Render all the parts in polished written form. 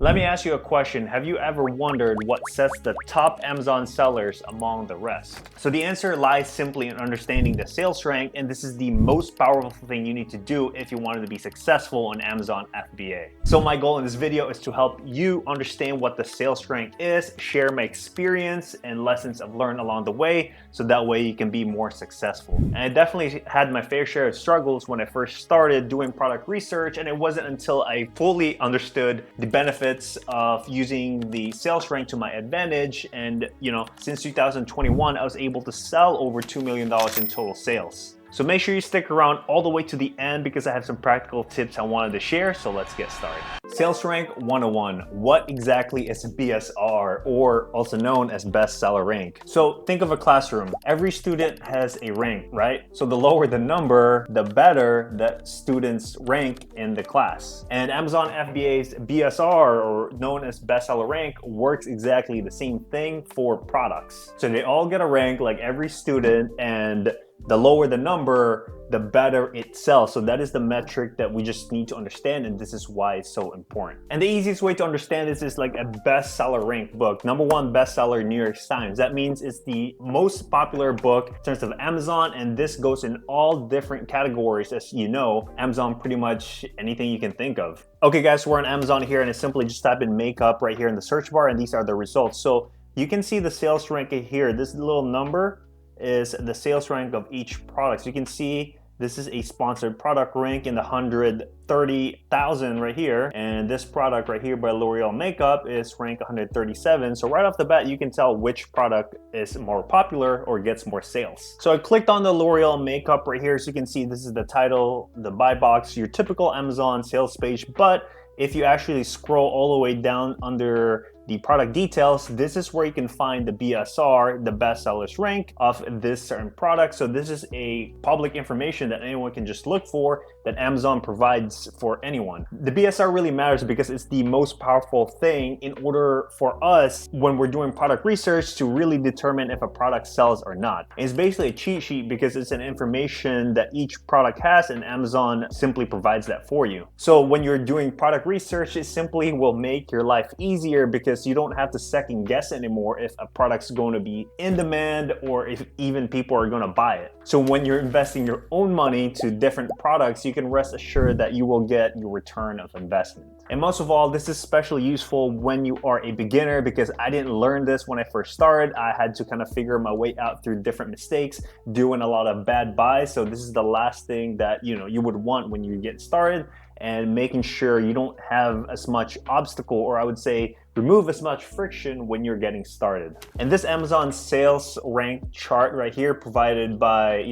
Let me ask you a question. Have you ever wondered what sets the top Amazon sellers among the rest? So the answer lies simply in understanding the sales rank, and this is the most powerful thing you need to do if you wanted to be successful on Amazon FBA. So my goal in this video is to help you understand what the sales rank is, share my experience and lessons I've learned along the way, so that way you can be more successful. And I definitely had my fair share of struggles when I first started doing product research, and it wasn't until I fully understood the benefits of using the sales rank to my advantage. And since 2021, I was able to sell over $2 million in total sales. So make sure you stick around all the way to the end because I have some practical tips I wanted to share. So let's get started. Sales Rank 101. What exactly is BSR, or also known as bestseller rank? So think of a classroom. Every student has a rank, right? So the lower the number, the better that students rank in the class. And Amazon FBA's BSR, or known as bestseller rank, works exactly the same thing for products. So they all get a rank like every student, and the lower the number, the better it sells. So that is the metric that we just need to understand, and this is why it's so important. And the easiest way to understand this is like a bestseller rank book. #1 bestseller, New York Times. That means it's the most popular book in terms of Amazon, and this goes in all different categories. As you know, Amazon pretty much anything you can think of. Okay guys, we're on Amazon here, and I simply just type in makeup right here in the search bar, and these are the results. So you can see the sales rank here. This little number is the sales rank of each product. So you can see this is a sponsored product rank in the 130,000 right here, and this product right here by L'Oreal Makeup is rank 137. So right off the bat you can tell which product is more popular or gets more sales. So I clicked on the L'Oreal Makeup right here, so you can see this is the title, the buy box, your typical Amazon sales page. But if you actually scroll all the way down under the product details, this is where you can find the BSR, the best sellers rank of this certain product. So this is a public information that anyone can just look for, that Amazon provides for anyone. The BSR really matters because it's the most powerful thing in order for us when we're doing product research to really determine if a product sells or not. And it's basically a cheat sheet because it's an information that each product has, and Amazon simply provides that for you. So when you're doing product research, it simply will make your life easier because you don't have to second guess anymore if a product's going to be in demand or if even people are going to buy it. So when you're investing your own money to different products, you can rest assured that you will get your return of investment. And most of all, this is especially useful when you are a beginner, because I didn't learn this when I first started. I had to kind of figure my way out through different mistakes, doing a lot of bad buys. So this is the last thing that you would want when you get started, and making sure you don't have as much obstacle, or I would say remove as much friction when you're getting started. And this Amazon sales rank chart right here, provided by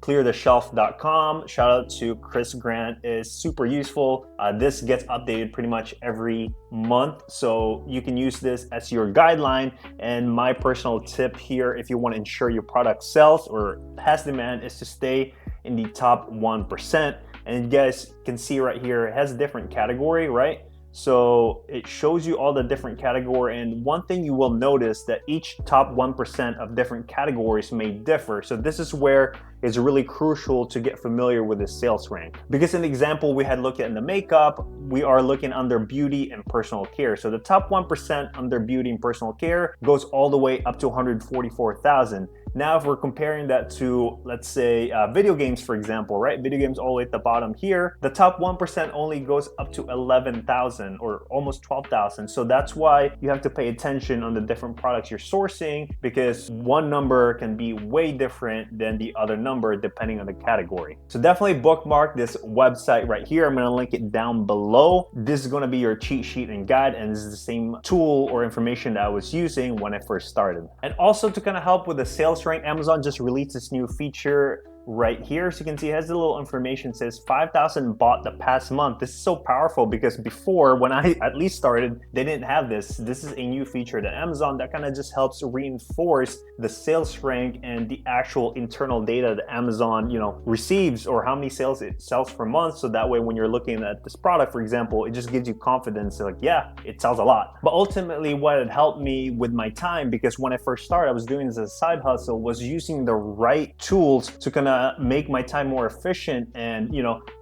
cleartheshelf.com. Shout out to Chris Grant, is super useful. This gets updated pretty much every month, so you can use this as your guideline. And my personal tip here, if you want to ensure your product sells or has demand, is to stay in the top 1%. And you guys can see right here, it has a different category, right? So it shows you all the different category, and one thing you will notice that each top 1% of different categories may differ. So this is where it's really crucial to get familiar with the sales rank. Because in the example we had looked at in the makeup, we are looking under beauty and personal care. So the top 1% under beauty and personal care goes all the way up to 144,000. Now, if we're comparing that to, let's say, video games, for example, right? Video games all the way at the bottom here, the top 1% only goes up to 11,000 or almost 12,000. So that's why you have to pay attention on the different products you're sourcing, because one number can be way different than the other number depending on the category. So definitely bookmark this website right here. I'm gonna link it down below. This is gonna be your cheat sheet and guide, and this is the same tool or information that I was using when I first started. And also to kind of help with the sales rank, Amazon just released this new feature right here. So you can see it has a little information, says 5,000 bought the past month. This is so powerful because before, when I at least started, they didn't have this. This is a new feature to Amazon that kind of just helps reinforce the sales rank and the actual internal data that Amazon, receives, or how many sales it sells per month. So that way, when you're looking at this product, for example, it just gives you confidence, like, yeah, it sells a lot. But ultimately, what had helped me with my time, because when I first started, I was doing this as a side hustle, was using the right tools to kind of to make my time more efficient and,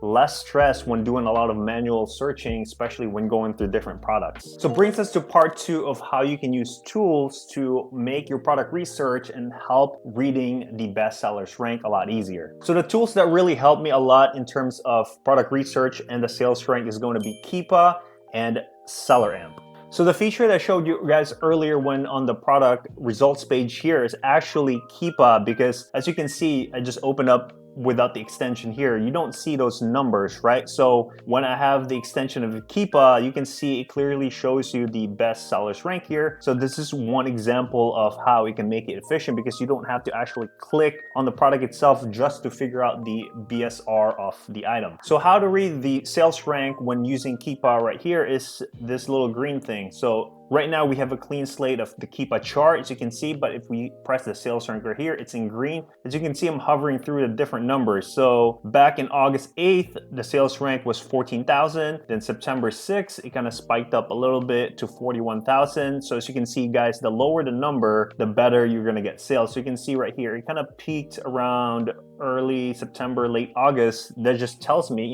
less stress when doing a lot of manual searching, especially when going through different products. So brings us to part 2 of how you can use tools to make your product research and help reading the bestsellers rank a lot easier. So the tools that really help me a lot in terms of product research and the sales rank is going to be Keepa and SellerAmp. So the feature that I showed you guys earlier when on the product results page here is actually Keepa, because as you can see, I just opened up without the extension here, you don't see those numbers, right? So when I have the extension of Keepa, you can see it clearly shows you the best sellers rank here. So this is one example of how we can make it efficient, because you don't have to actually click on the product itself just to figure out the BSR of the item. So how to read the sales rank when using Keepa right here is this little green thing. So right now we have a clean slate of the Keepa chart, as you can see, but if we press the sales rank right here, it's in green. As you can see, I'm hovering through the different numbers. So back in August 8th, the sales rank was 14,000. Then September 6th, it kind of spiked up a little bit to 41,000. So as you can see, guys, the lower the number, the better you're gonna get sales. So you can see right here, it kind of peaked around early September, late August. That just tells me,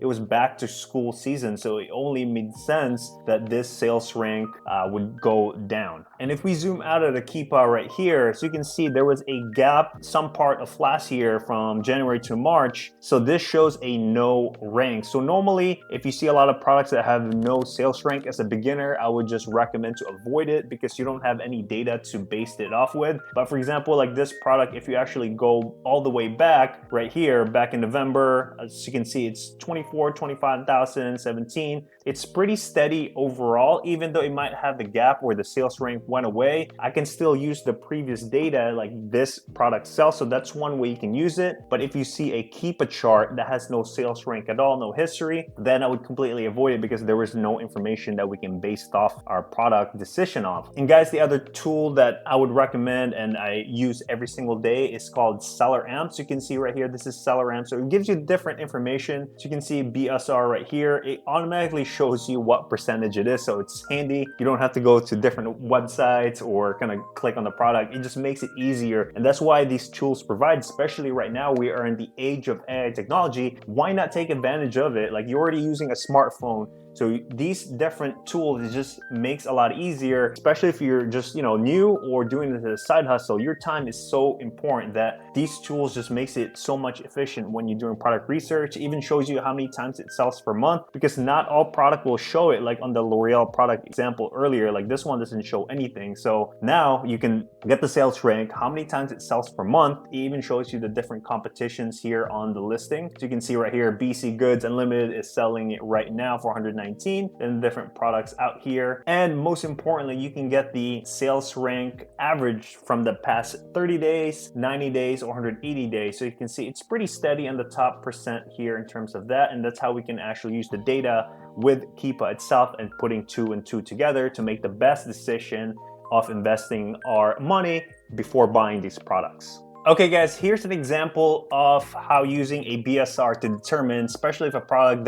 it was back to school season, so it only made sense that this sales rank would go down. And if we zoom out of the Keepa right here, so you can see there was a gap some part of last year from January to March. So this shows a no rank. So normally, if you see a lot of products that have no sales rank as a beginner, I would just recommend to avoid it because you don't have any data to base it off with. But for example, like this product, if you actually go all the way back right here, back in November, as you can see, it's 25,000, 17. It's pretty steady overall, even though it might have the gap where the sales rank went away. I can still use the previous data like this product sells, so that's one way you can use it. But if you see a Keepa chart that has no sales rank at all, no history, then I would completely avoid it because there was no information that we can base off our product decision off. And guys, the other tool that I would recommend and I use every single day is called SellerAmp. So you can see right here, this is SellerAmp. So it gives you different information. So you can see BSR right here. It automatically shows you what percentage it is, so it's handy. You don't have to go to different websites or kind of click on the product. It just makes it easier, and that's why these tools provide, especially right now we are in the age of AI technology. Why not take advantage of it? Like, you're already using a smartphone, so these different tools, it just makes a lot easier, especially if you're just new or doing it as a side hustle. Your time is so important that these tools just makes it so much efficient when you're doing product research. It even shows you how many times it sells per month, because not all product will show it. Like on the L'Oreal product example earlier, like this one doesn't show anything. So now you can get the sales rank, how many times it sells per month. It even shows you the different competitions here on the listing. So you can see right here, BC Goods Unlimited is selling it right now for $119, and different products out here. And most importantly, you can get the sales rank average from the past 30 days, 90 days, or 180 days. So you can see it's pretty steady on the top percent here in terms of that. And that's how we can actually use the data with Keepa itself and putting 2 and 2 together to make the best decision of investing our money before buying these products. Okay guys, here's an example of how using a BSR to determine, especially if a product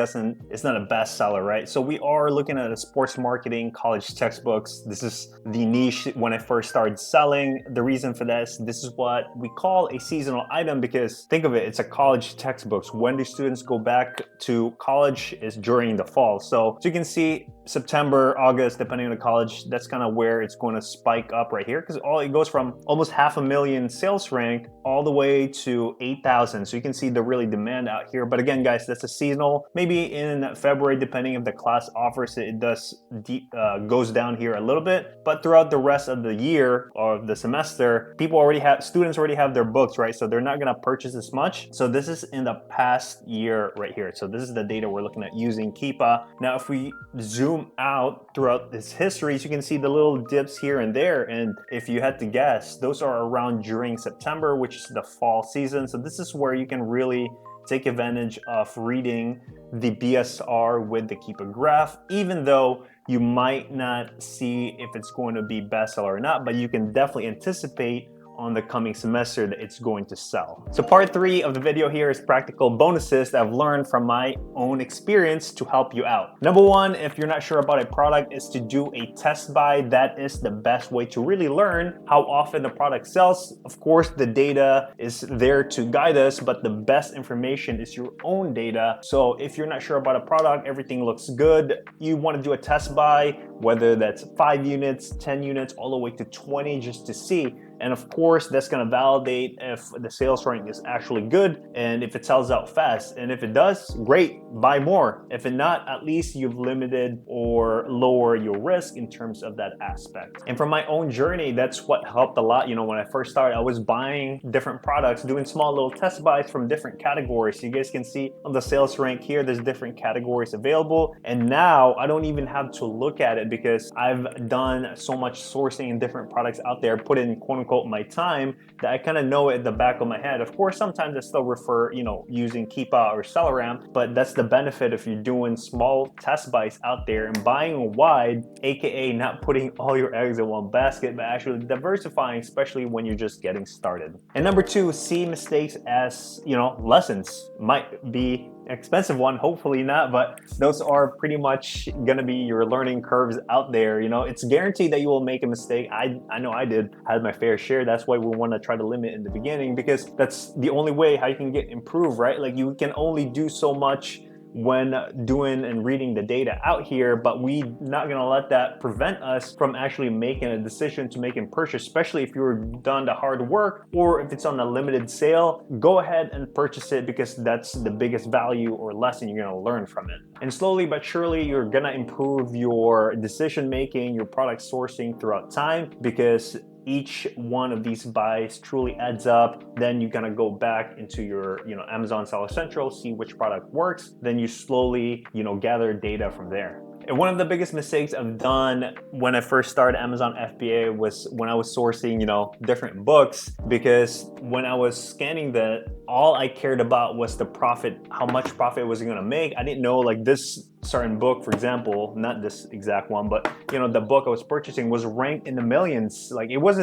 is not a bestseller, right? So we are looking at a sports marketing college textbooks. This is the niche when I first started selling. The reason for this is what we call a seasonal item, because think of it, it's a college textbooks. When do students go back to college is during the fall. So you can see September, August, depending on the college, that's kind of where it's going to spike up right here, because it goes from almost 500,000 sales rank all the way to 8,000. So you can see the really demand out here. But again, guys, that's a seasonal. Maybe in February, depending if the class offers it, it does goes down here a little bit. But throughout the rest of the year or the semester, students already have their books, right? So they're not going to purchase as much. So this is in the past year right here. So this is the data we're looking at using Keepa. Now, if we zoom out throughout this history, so you can see the little dips here and there. And if you had to guess, those are around during September, which is the fall season. So this is where you can really take advantage of reading the BSR with the Keepa graph, even though you might not see if it's going to be bestseller or not, but you can definitely anticipate on the coming semester that it's going to sell. So part 3 of the video here is practical bonuses that I've learned from my own experience to help you out. Number 1, if you're not sure about a product, is to do a test buy. That is the best way to really learn how often the product sells. Of course, the data is there to guide us, but the best information is your own data. So if you're not sure about a product, everything looks good, you want to do a test buy, whether that's 5 units, 10 units, all the way to 20, just to see. And of course, that's going to validate if the sales rank is actually good and if it sells out fast. And if it does, great, buy more. If it not, at least you've limited or lowered your risk in terms of that aspect. And from my own journey, that's what helped a lot. You know, when I first started, I was buying different products, doing small little test buys from different categories. So you guys can see on the sales rank here, there's different categories available. And now I don't even have to look at it because I've done so much sourcing in different products out there, put in quote unquote my time, that I kind of know it at the back of my head. Of course, sometimes I still refer, you know, using Keepa or Selleramp, but that's the benefit if you're doing small test buys out there and buying wide, aka not putting all your eggs in one basket, but actually diversifying, especially when you're just getting started. And number 2, see mistakes as, you know, lessons. Might be expensive one, hopefully not, but those are pretty much gonna be your learning curves out there. You know, it's guaranteed that you will make a mistake. I know I had my fair share. That's why we want to try to limit in the beginning, because that's the only way how you can get improved, right? Like you can only do so much when doing and reading the data out here, but we not gonna let that prevent us from actually making a decision to make a purchase, especially if you've done the hard work or if it's on a limited sale. Go ahead and purchase it because that's the biggest value or lesson you're gonna learn from it. And slowly but surely, you're gonna improve your decision making, your product sourcing throughout time, because each one of these buys truly adds up. Then you're gonna go back into your, you know, Amazon Seller Central, see which product works. Then you slowly, you know, gather data from there. And one of the biggest mistakes I've done when I first started Amazon FBA was when I was sourcing, you know, different books, because when I was scanning that, all I cared about was the profit, how much profit was it gonna make. I didn't know, like, this certain book, for example, not this exact one, but you know, the book I was purchasing was ranked in the millions. Like it was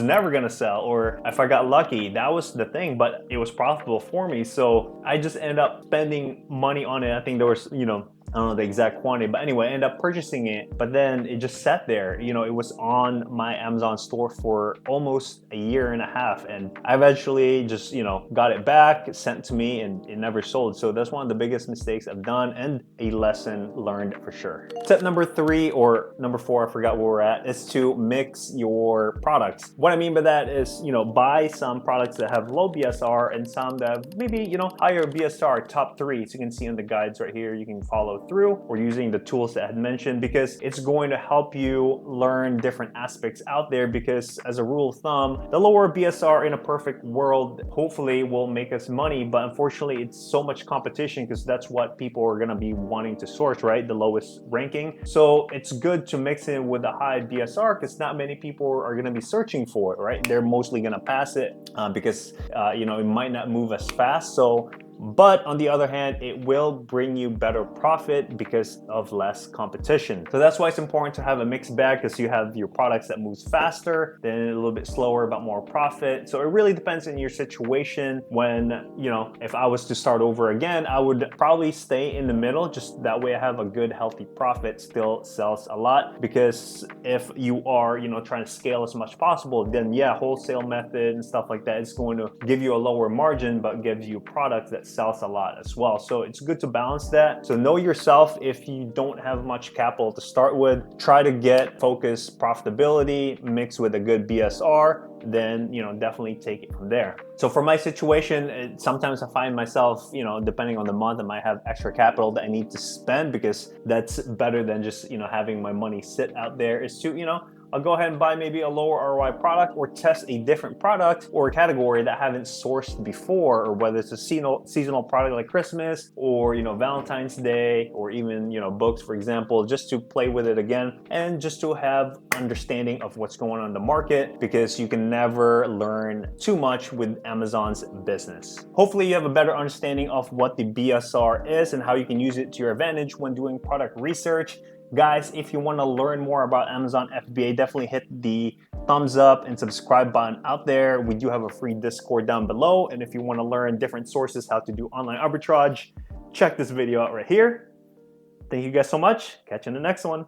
never gonna sell, or if I got lucky, that was the thing, but it was profitable for me. So I just ended up spending money on it. I think there was, you know, I don't know the exact quantity, but anyway, I ended up purchasing it, but then it just sat there. You know, it was on my Amazon store for almost a year and a half, and I eventually just, you know, got it back, sent to me, and it never sold. So that's one of the biggest mistakes I've done, and a lesson learned for sure. Tip number 3 or number 4, I forgot where we're at, is to mix your products. What I mean by that is, you know, buy some products that have low BSR and some that have maybe, you know, higher BSR, top 3. So you can see in the guides right here, you can follow through, or using the tools that I had mentioned, because it's going to help you learn different aspects out there. Because as a rule of thumb, the lower BSR in a perfect world hopefully will make us money, but unfortunately it's so much competition, because that's what people are going to be wanting to source, right? The lowest ranking. So it's good to mix it with a high BSR, because not many people are going to be searching for it, right? They're mostly going to pass it because you know, it might not move as fast. So but on the other hand, it will bring you better profit because of less competition. So that's why it's important to have a mixed bag, because you have your products that moves faster, then a little bit slower but more profit. So it really depends on your situation. When, you know, if I was to start over again, I would probably stay in the middle, just that way I have a good healthy profit, still sells a lot. Because if you are, you know, trying to scale as much possible, then yeah, wholesale method and stuff like that is going to give you a lower margin, but gives you products that sells a lot as well. So it's good to balance that. So know yourself. If you don't have much capital to start with, try to get focused profitability mixed with a good BSR, then, you know, definitely take it from there. So for my situation, sometimes I find myself, you know, depending on the month, I might have extra capital that I need to spend, because that's better than just, you know, having my money sit out there, is to, you know, I'll go ahead and buy maybe a lower ROI product, or test a different product or category that I haven't sourced before, or whether it's a seasonal product like Christmas, or, you know, Valentine's Day, or even, you know, books, for example, just to play with it again and just to have understanding of what's going on in the market, because you can never learn too much with Amazon's business. Hopefully you have a better understanding of what the BSR is and how you can use it to your advantage when doing product research. Guys, if you want to learn more about Amazon FBA, definitely hit the thumbs up and subscribe button out there. We do have a free Discord down below. And if you want to learn different sources how to do online arbitrage, check this video out right here. Thank you guys so much. Catch you in the next one.